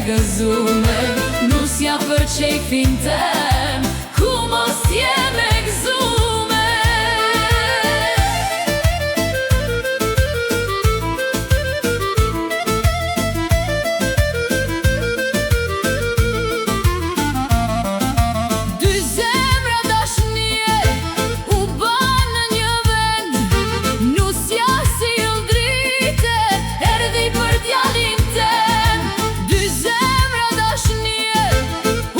gëzume, nusja për qejfin tem, ku mos jeme gëzume. Dy zemra dashnie u ban në një vend, nusja si ëldrite erdhi për djalin tem. Dy zemra dashnie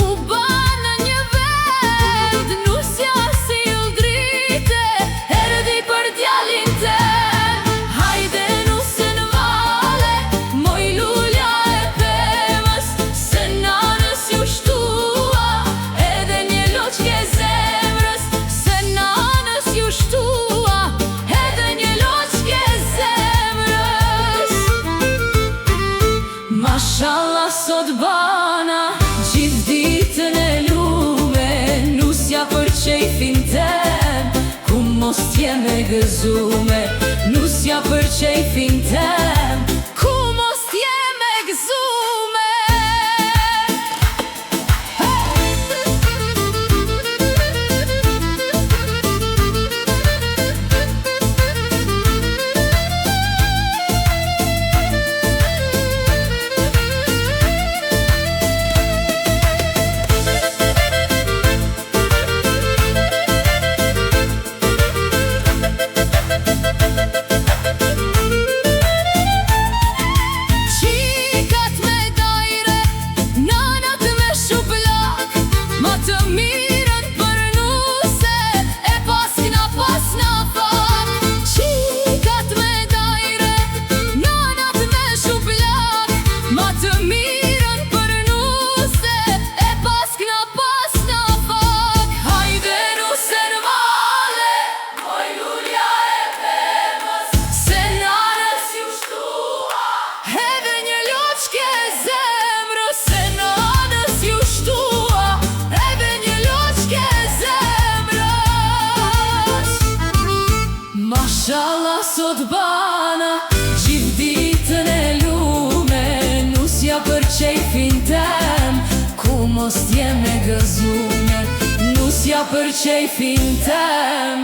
u ban në një vend, nusja si ëldrite erdhi për djalin tem. Hajde nuse në vale, moj lulja e pemës, se nanës ju shtua edhe një loqke zemrës, se nanës ju shtua edhe një loqke zemrës. Mashallah sot bana, gjithë ditën e lume, nusja për qejfin tem, ku mos t'jeme gëzume, nusja për qejfin tem, ku mos t'jeme gëzume. Qikat me dajre, nanat me shuplak, ma të mirën për nuse, e pasna fak. Qikat me dajre, nanat me shuplak, ma të mirën për nuse, e pasna fak. Hajde nuse në vale, moj lulja e pemës, se nanës ju shtua edhe një loqke zemrës, se nanës ju shtua edhe një loqke zemrës. Mashallah sot bana, gjithë ditën e lume, nusja për qejfin tem, ku mos t'jeme gëzume, nusja për qejfin tem.